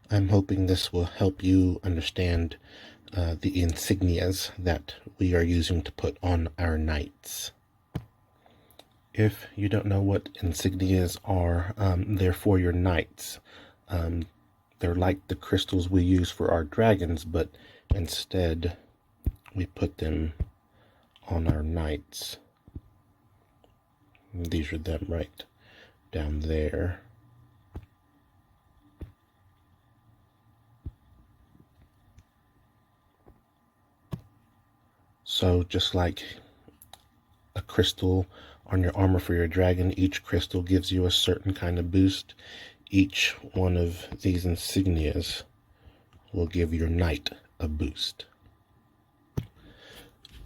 I'm hoping this will help you understand the insignias that we are using to put on our knights. If you don't know what insignias are, they're for your knights. They're like the crystals we use for our dragons, but instead we put them on our knights. These are them right down there. So just like a crystal on your armor for your dragon, each crystal gives you a certain kind of boost. Each one of these insignias will give your knight a boost.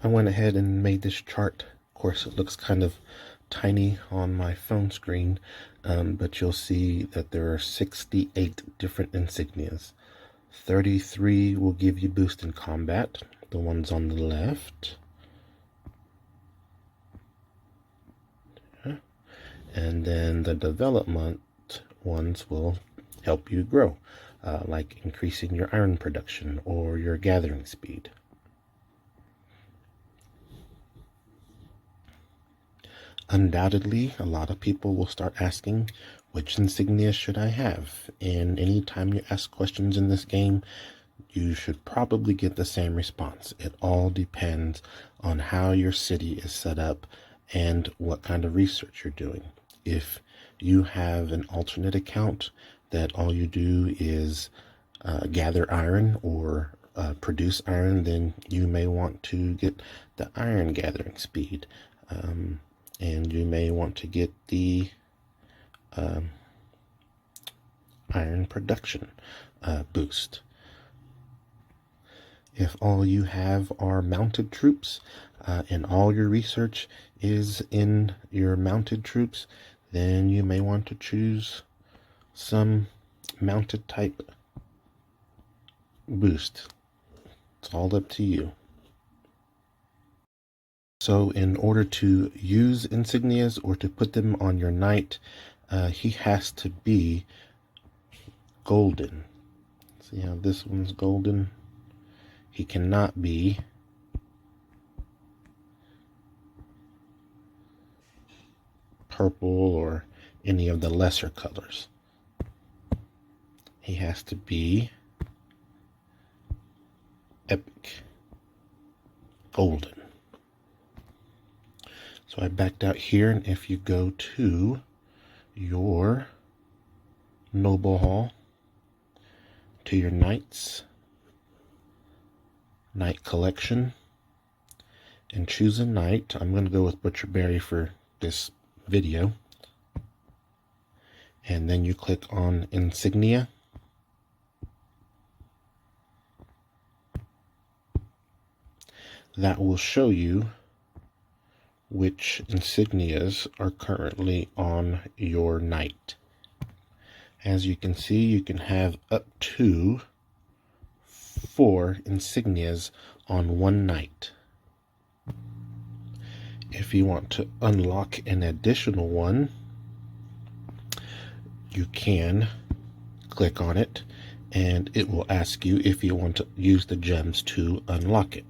I went ahead and made this chart. Of course, it looks kind of tiny on my phone screen, but you'll see that there are 68 different insignias. 33 will give you boost in combat, the ones on the left. And then the development ones will help you grow, like increasing your iron production or your gathering speed. Undoubtedly, a lot of people will start asking, which insignia should I have? And anytime you ask questions in this game, you should probably get the same response. It all depends on how your city is set up and what kind of research you're doing. If you have an alternate account that all you do is gather iron or produce iron, then you may want to get the iron gathering speed. And you may want to get the iron production boost. If all you have are mounted troops and all your research is in your mounted troops, then you may want to choose some mounted type boost. It's all up to you. So in order to use insignias or to put them on your knight, he has to be golden. See how this one's golden? He cannot be purple or any of the lesser colors. He has to be epic golden. So I backed out here, and if you go to your noble hall, to your knights, knight collection, and choose a knight. I'm going to go with Butcherberry for this video. And then you click on Insignia. That will show you which insignias are currently on your knight. As you can see, you can have up to 4 insignias on one knight. If you want to unlock an additional one, you can click on it and it will ask you if you want to use the gems to unlock it.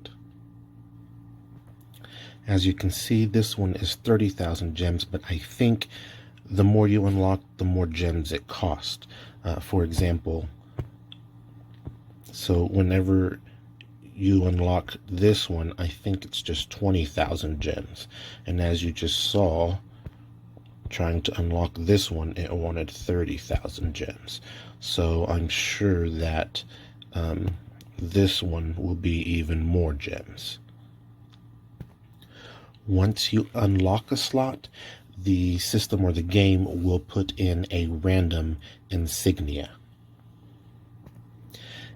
As you can see, this one is 30,000 gems, but I think the more you unlock, the more gems it costs. For example, so whenever you unlock this one, I think it's just 20,000 gems. And as you just saw, trying to unlock this one, it wanted 30,000 gems. So I'm sure that this one will be even more gems. Once you unlock a slot, the system or the game will put in a random insignia.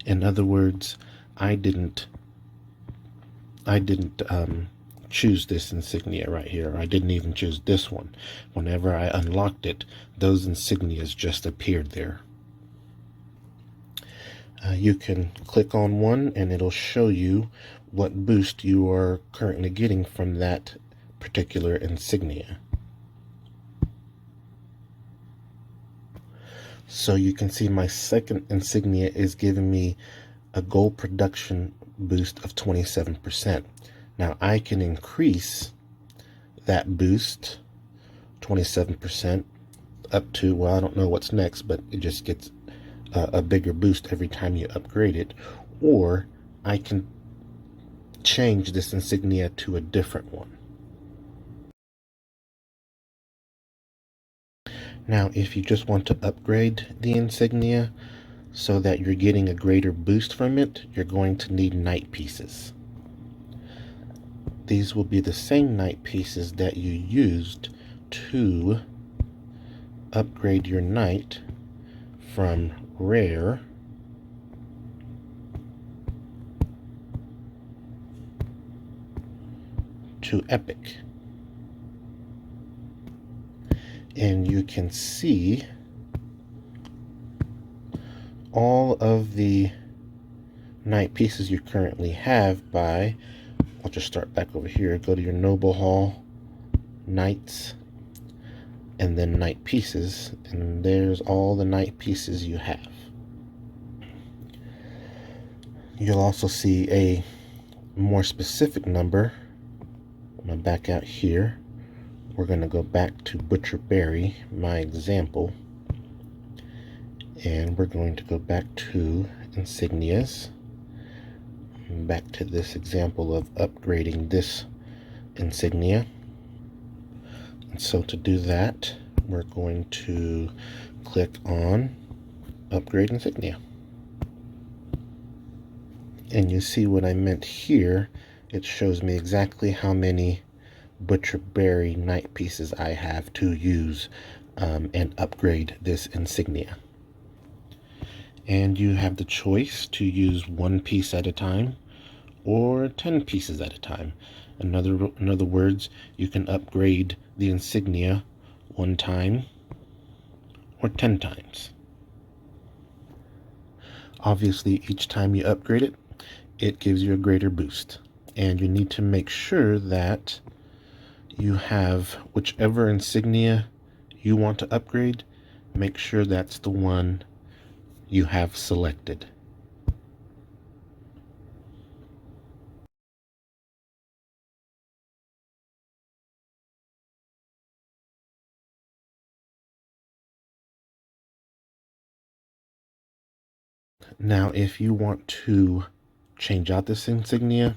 In other words, I didn't choose this insignia right here. I didn't even choose this one. Whenever I unlocked it, those insignias just appeared there. You can click on one and it'll show you what boost you are currently getting from that particular insignia. So you can see my second insignia is giving me a gold production boost of 27%. Now I can increase that boost 27% up to, well, I don't know what's next, but it just gets a bigger boost every time you upgrade it. Or I can change this insignia to a different one. Now, if you just want to upgrade the insignia so that you're getting a greater boost from it, you're going to need knight pieces. These will be the same knight pieces that you used to upgrade your knight from rare to epic. And you can see all of the knight pieces you currently have by, I'll just start back over here, go to your noble hall, knights, and then knight pieces, and there's all the knight pieces you have. You'll also see a more specific number. I'm going to back out here. We're going to go back to Butcher Berry, my example, and we're going to go back to insignias, back to this example of upgrading this insignia. And so to do that, we're going to click on Upgrade Insignia. And you see what I meant here. It shows me exactly how many Butcher Berry knight pieces I have to use and upgrade this insignia. And you have the choice to use 1 piece at a time or 10 pieces at a time. In other words, you can upgrade the insignia 1 time or 10 times. Obviously, each time you upgrade it, it gives you a greater boost. And you need to make sure that you have whichever insignia you want to upgrade, make sure that's the one you have selected. Now, if you want to change out this insignia,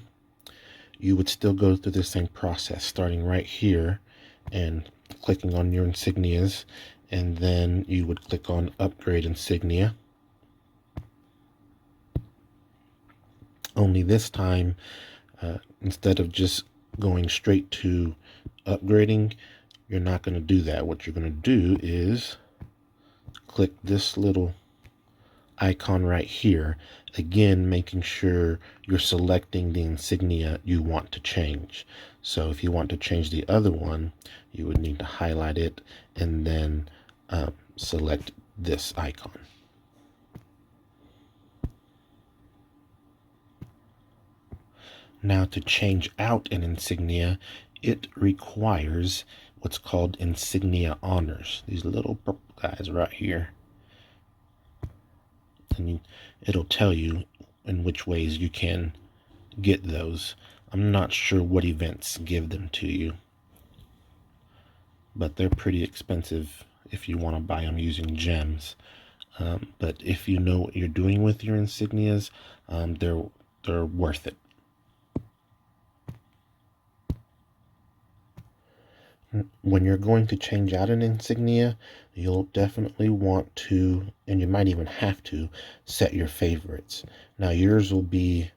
you would still go through the same process, starting right here and clicking on your insignias, and then you would click on Upgrade Insignia. Only this time, instead of just going straight to upgrading, you're not going to do that. What you're going to do is click this little icon right here, again making sure you're selecting the insignia you want to change. So if you want to change the other one, you would need to highlight it and then select this icon. Now, to change out an insignia, it requires what's called insignia honors, these little purple guys right here. And it'll tell you in which ways you can get those. I'm not sure what events give them to you, but they're pretty expensive if you want to buy them using gems. But if you know what you're doing with your insignias, they're worth it. When you're going to change out an insignia, you'll definitely want to, and you might even have to, set your favorites. Now yours will be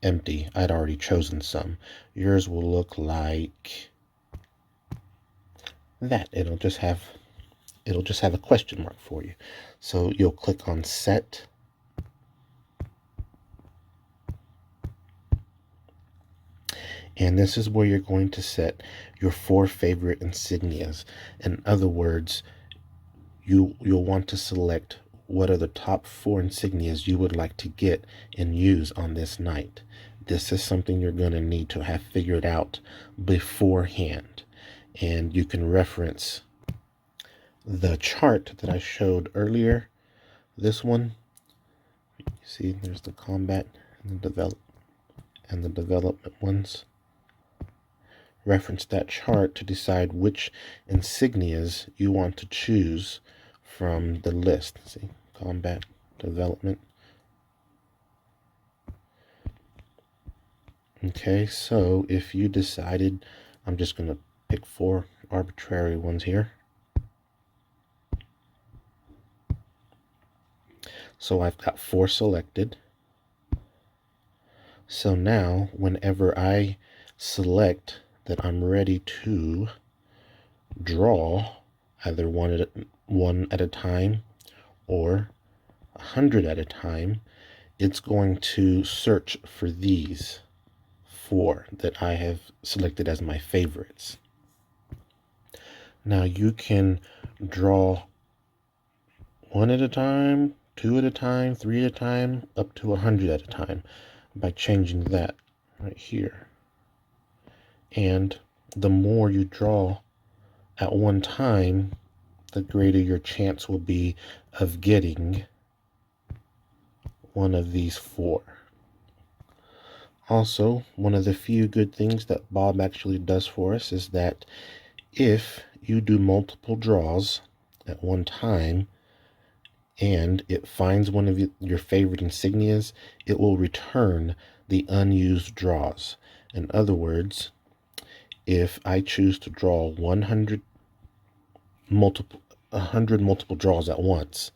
empty. I'd already chosen some. Yours will look like that. It'll just have a question mark for you. So you'll click on Set. And this is where you're going to set your 4 favorite insignias. In other words, you'll want to select what are the top 4 insignias you would like to get and use on this night. This is something you're going to need to have figured out beforehand. And you can reference the chart that I showed earlier, this one, you see there's the combat and the development ones. Reference that chart to decide which insignias you want to choose from the list. See, combat, development. Okay, so if you decided, I'm just going to pick 4 arbitrary ones here. So I've got 4 selected. So now, whenever I select that I'm ready to draw either one at a time or 100 at a time, it's going to search for these 4 that I have selected as my favorites. Now you can draw 1 at a time, 2 at a time, 3 at a time, up to 100 at a time by changing that right here. And the more you draw at one time, the greater your chance will be of getting one of these 4. Also, one of the few good things that Bob actually does for us is that if you do multiple draws at one time and it finds one of your favorite insignias, it will return the unused draws. In other words, if I choose to draw 100 multiple draws at once,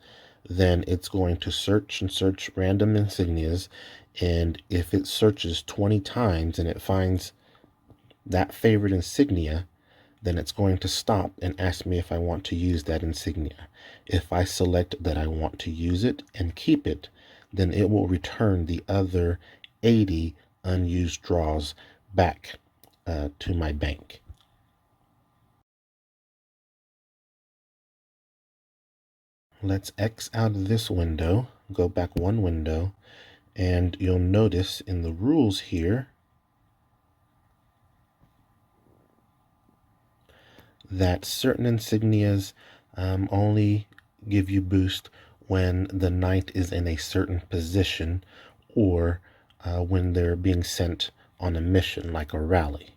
then it's going to search and search random insignias, and if it searches 20 times and it finds that favorite insignia, then it's going to stop and ask me if I want to use that insignia. If I select that I want to use it and keep it, then it will return the other 80 unused draws back to my bank. Let's X out of this window, go back one window, and you'll notice in the rules here that certain insignias only give you boost when the knight is in a certain position or when they're being sent on a mission like a rally.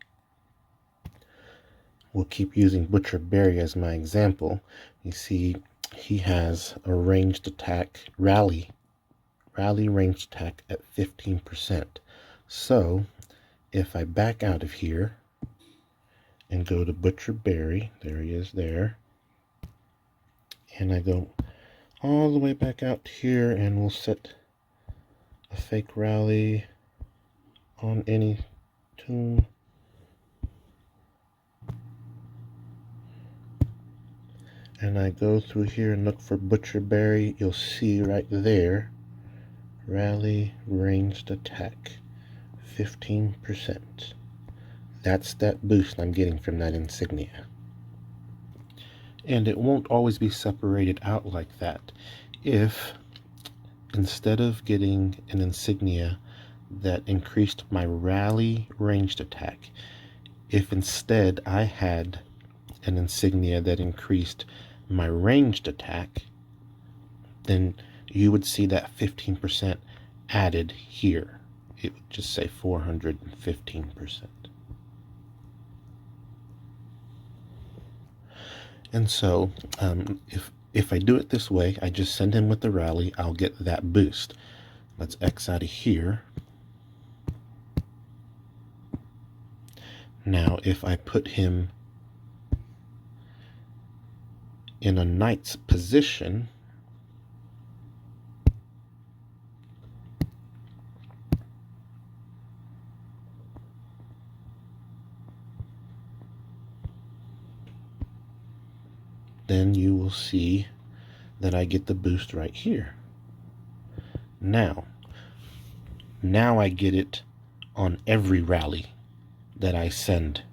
We'll keep using Butcher Berry as my example. You see he has a ranged attack, rally ranged attack at 15%. So if I back out of here and go to Butcher Berry, there he is there, and I go all the way back out here, and we'll set a fake rally on any tune. And I go through here and look for Butcher Berry, you'll see right there, rally ranged attack, 15%. That's that boost I'm getting from that insignia. And it won't always be separated out like that. If instead of getting an insignia that increased my rally ranged attack, if instead I had an insignia that increased my ranged attack, then you would see that 15% added here. It would just say 415%. And so if I do it this way, I just send him with the rally, I'll get that boost. Let's X out of here. Now if I put him in a knight's position, then you will see that I get the boost right here. Now I get it on every rally that I send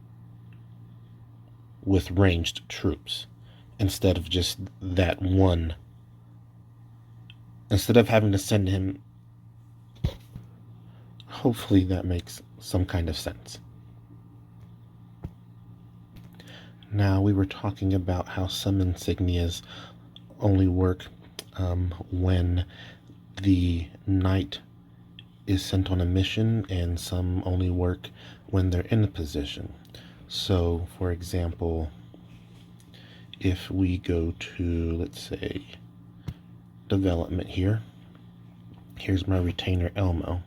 with ranged troops, instead of just that one. Instead of having to send him, hopefully that makes some kind of sense. Now, we were talking about how some insignias only work when the knight is sent on a mission, and some only work when they're in a position. So, for example, if we go to, let's say, development here, here's my retainer Elmo.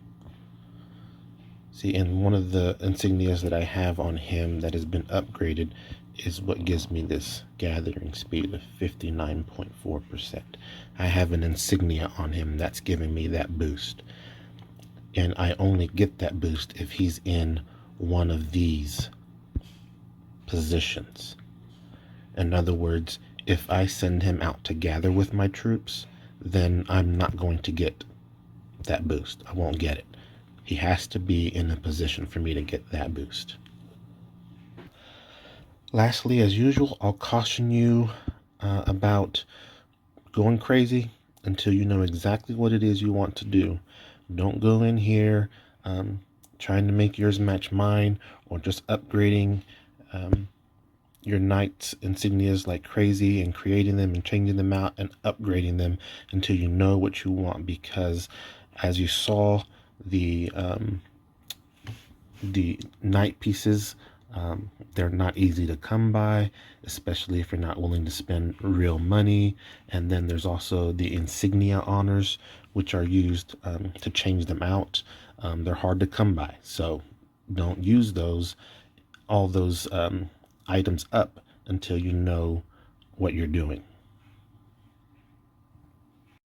See, and one of the insignias that I have on him that has been upgraded is what gives me this gathering speed of 59.4%. I have an insignia on him that's giving me that boost. And I only get that boost if he's in one of these positions. In other words, if I send him out to gather with my troops, then I'm not going to get that boost. I won't get it. He has to be in a position for me to get that boost. Lastly, as usual, I'll caution you about going crazy until you know exactly what it is you want to do. Don't go in here trying to make yours match mine, or just upgrading your knight's insignias like crazy and creating them and changing them out and upgrading them until you know what you want. Because as you saw, the knight pieces, they're not easy to come by, especially if you're not willing to spend real money. And then there's also the insignia honors, which are used to change them out. They're hard to come by, so don't use all those items up until you know what you're doing.